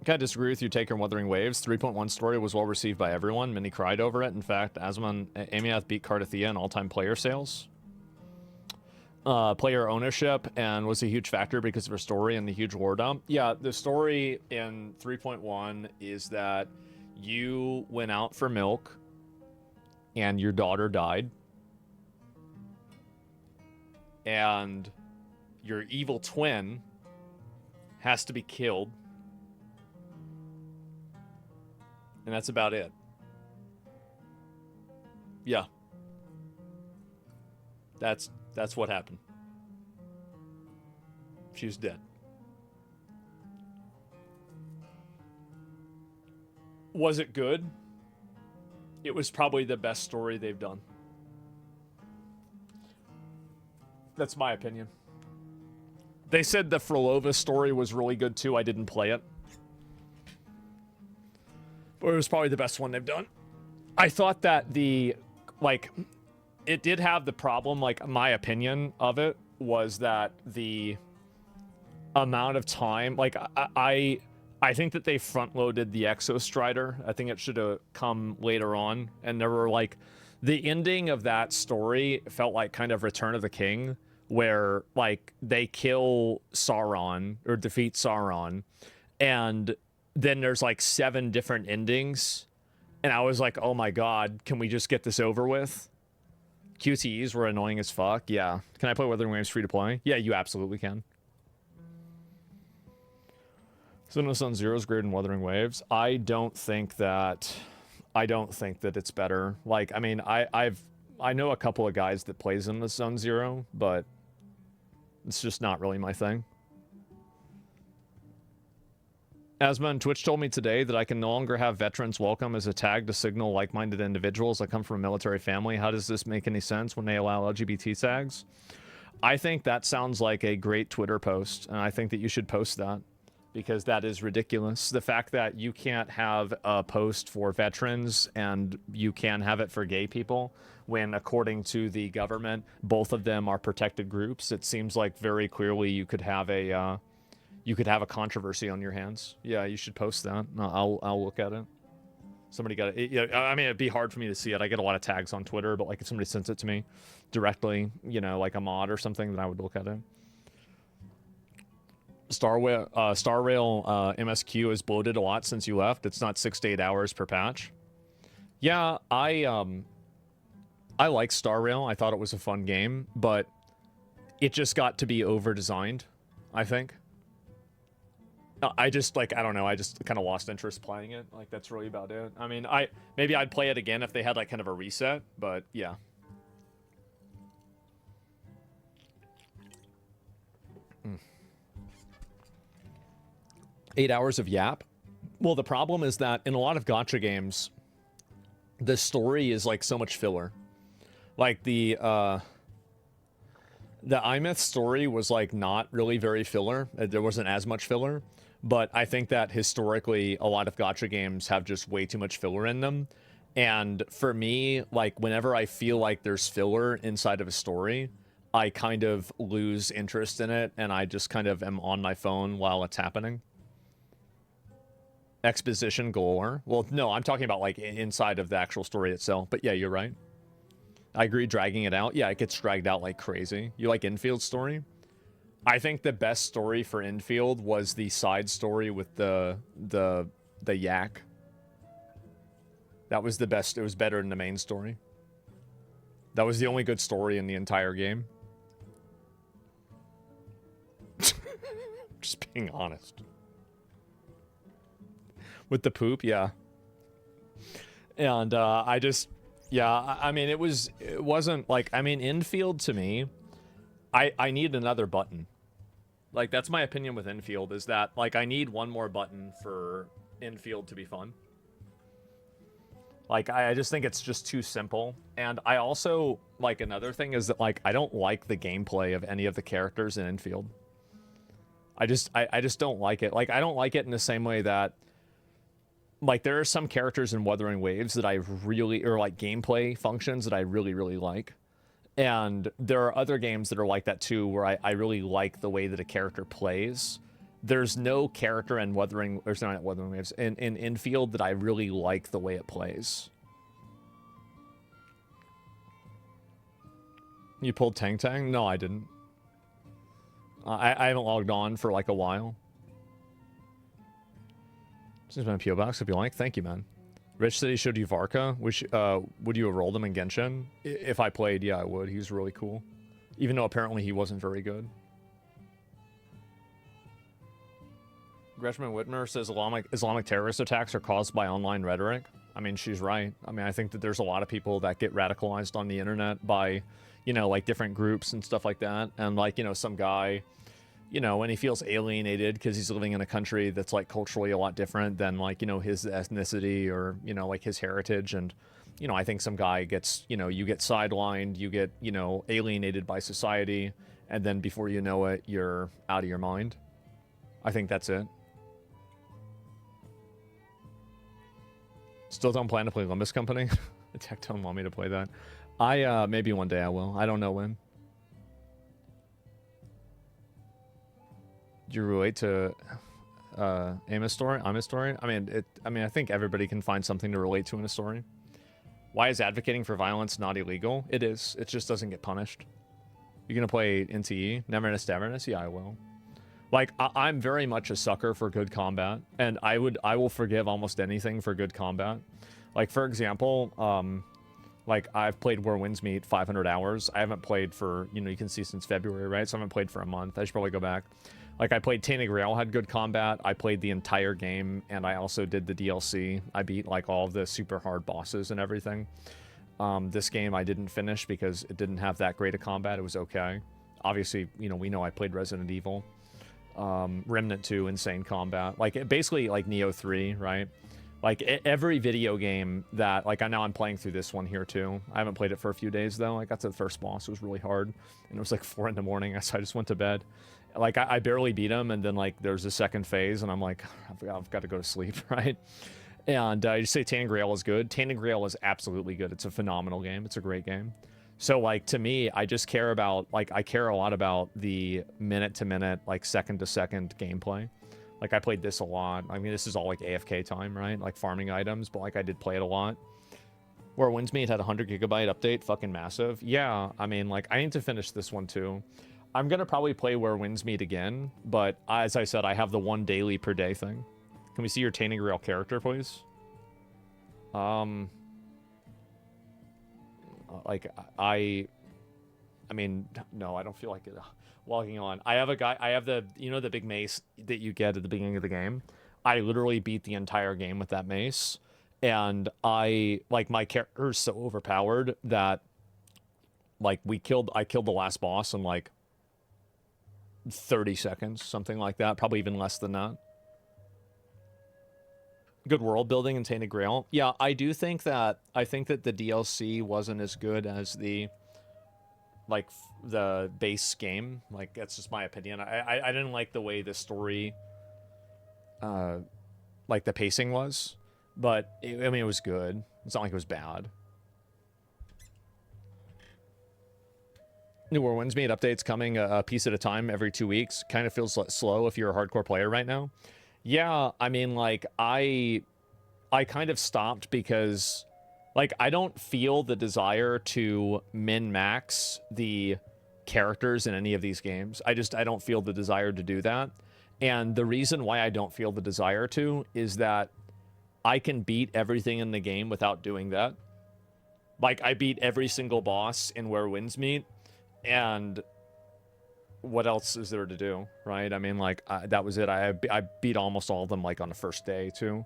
Can I disagree with you, Taker and Wuthering Waves? 3.1 story was well received by everyone. Many cried over it. In fact, Amiath beat Cardathia in all-time player sales. Player ownership, and was a huge factor because of her story and the huge war dump. Yeah, the story in 3.1 is that you went out for milk and your daughter died. And your evil twin has to be killed. And that's about it. Yeah. That's what happened. She's dead. Was it good? It was probably the best story they've done. That's my opinion. They said the Frolova story was really good too. I didn't play it. But it was probably the best one they've done. I thought that it did have the problem, my opinion of it was that the amount of time, I think that they front-loaded the Exostrider. I think it should have come later on. And there were, the ending of that story felt like kind of Return of the King, where, they kill Sauron, or defeat Sauron, and then there's, 7 different endings. And I was like, oh my god, can we just get this over with? QTEs were annoying as fuck. Yeah. Can I play Wuthering Waves free to play? Yeah, you absolutely can. Son of Sun Zero is greater than Wuthering Waves. I don't think that it's better. I know a couple of guys that plays in the Sun Zero, but it's just not really my thing. Asma Twitch told me today that I can no longer have veterans welcome as a tag to signal like-minded individuals that come from a military family. How does this make any sense when they allow LGBT tags? I think that sounds like a great Twitter post, and I think that you should post that, because that is ridiculous. The fact that you can't have a post for veterans and you can have it for gay people, when according to the government, both of them are protected groups, it seems like very clearly you could have a controversy on your hands. Yeah, you should post that. I'll look at it. Somebody got it. Yeah, I mean, it'd be hard for me to see it. I get a lot of tags on Twitter, but if somebody sends it to me directly, like a mod or something, then I would look at it. Star Rail MSQ has bloated a lot since you left. It's not 6 to 8 hours per patch. Yeah, I like Star Rail. I thought it was a fun game, but it just got to be over-designed, I think. I just, I don't know, I just kind of lost interest playing it. That's really about it. I mean, maybe I'd play it again if they had, kind of a reset, but yeah. Mm. 8 hours of yap? Well, the problem is that in a lot of gacha games, the story is, so much filler. The iMyth story was, not really very filler. There wasn't as much filler. But I think that historically, a lot of gacha games have just way too much filler in them. And for me, whenever I feel like there's filler inside of a story, I kind of lose interest in it, and I just kind of am on my phone while it's happening. Exposition galore. Well, no, I'm talking about, inside of the actual story itself. But yeah, you're right. I agree, dragging it out. Yeah, it gets dragged out like crazy. You like Enfield's story? I think the best story for Enfield was the side story with the yak. That was the best. It was better than the main story. That was the only good story in the entire game. Just being honest. With the poop, yeah. And yeah, I mean, it wasn't I mean, Enfield to me, I need another button. That's my opinion with Enfield, is that, I need one more button for Enfield to be fun. I just think it's just too simple. And I also, another thing is that, I don't like the gameplay of any of the characters in Enfield. I just don't like it. I don't like it in the same way that, there are some characters in Wuthering Waves that I really, or gameplay functions that I really, really like. And there are other games that are like that too, where I really like the way that a character plays. there's no character in Wuthering, or not Wuthering Waves, in Infield that I really like the way it plays. You pulled Tang Tang? No, I didn't. I haven't logged on for like a while. This has been a PO box if you like. Thank you, man. Rich said he showed you Varka. Which would you have rolled him in Genshin? If I played, yeah, I would. He was really cool. Even though apparently he wasn't very good. Gretchen Whitmer says Islamic terrorist attacks are caused by online rhetoric. I mean, she's right. I mean, I think that there's a lot of people that get radicalized on the internet by, you know, like different groups and stuff like that. And like, you know, some guy, you know, and he feels alienated because he's living in a country that's like culturally a lot different than like, you know, his ethnicity or, you know, like his heritage. And, you know, I think some guy gets, you know, you get sidelined, you get, you know, alienated by society. And then before you know it, you're out of your mind. I think that's it. Still don't plan to play Limbus Company. The tech don't want me to play that. Maybe one day I will. I don't know when. Do you relate to Amos story? I'm a story. I mean, I think everybody can find something to relate to in a story. Why is advocating for violence not illegal? It is. It just doesn't get punished. You're gonna play NTE? Neverness, Daverness? Yeah, I will. Like, I'm very much a sucker for good combat, and I will forgive almost anything for good combat. Like, for example, like, I've played Where Winds Meet 500 hours. I haven't played for, you know, you can see since February, right? So I haven't played for a month. I should probably go back. Like, I played Tainted Grail, had good combat. I played the entire game, and I also did the DLC. I beat, like, all of the super hard bosses and everything. This game I didn't finish because it didn't have that great a combat. It was okay. Obviously, you know, we know I played Resident Evil. Remnant 2, insane combat. Like, basically, like, Neo 3, right? Like, every video game that, like, I know I'm playing through this one here, too. I haven't played it for a few days, though. I got to the first boss. It was really hard. And it was, like, 4 in the morning, so I just went to bed. Like, I barely beat him, and then, like, there's a second phase, and I'm like, I've got to go to sleep, right? And you say Tainted Grail is good. Tainted Grail is absolutely good. It's a phenomenal game. It's a great game. So, like, to me, I just care about, like, I care a lot about the minute-to-minute, like, second-to-second gameplay. Like, I played this a lot. I mean, this is all, like, AFK time, right? Like, farming items, but, like, I did play it a lot. Where Winds Meet had a 100 gigabyte update, fucking massive. Yeah, I mean, like, I need to finish this one, too. I'm gonna probably play Where Winds Meet again, but as I said, I have the 1 daily per day thing. Can we see your Tainted Grail character, please? Like, I mean, no, I don't feel like it. Logging on. I have a guy, I have the, you know, the big mace that you get at the beginning of the game. I literally beat the entire game with that mace. And I, like, my character is so overpowered that, like, I killed the last boss in, like, 30 seconds, something like that. Probably even less than that. Good world building in Tainted Grail. Yeah, I think that the DLC wasn't as good as the, like, the base game. Like, that's just my opinion. I didn't like the way the story, like, the pacing was. But, I mean, it was good. It's not like it was bad. New War Winds Meet updates coming a piece at a time every 2 weeks. Kind of feels slow if you're a hardcore player right now. Yeah, I mean, like, I kind of stopped because, like, I don't feel the desire to min-max the characters in any of these games. I don't feel the desire to do that. And the reason why I don't feel the desire to is that I can beat everything in the game without doing that. Like, I beat every single boss in Where Winds Meet, and what else is there to do, right? I mean, like, that was it. I beat almost all of them, like, on the first day, too.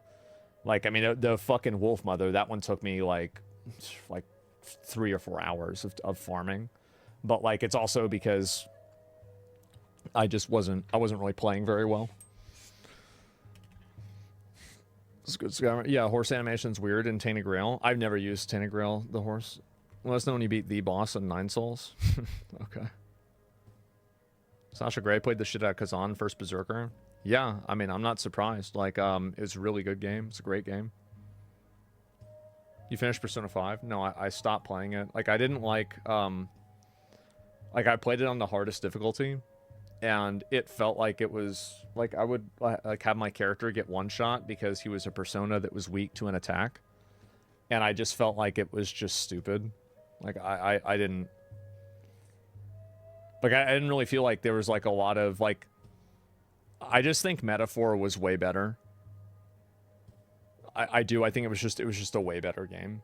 Like, I mean, the fucking Wolf Mother, that one took me, like 3 or 4 hours of farming. But, like, it's also because I wasn't really playing very well. It's good. Yeah, horse animation's weird in Tainted Grail. I've never used Tainted Grail, the horse. Let us know when you beat the boss in 9 Souls. Okay. Sasha Gray played the shit out of Kazan first Berserker. Yeah, I mean, I'm not surprised. Like, it's a really good game. It's a great game. You finished Persona 5? No, I stopped playing it. Like, I didn't like I played it on the hardest difficulty, and it felt like it was like I would like have my character get one shot because he was a persona that was weak to an attack, and I just felt like it was just stupid. Like I didn't like I didn't really feel like there was like a lot of like. I just think Metaphor was way better. I do. I think it was just a way better game.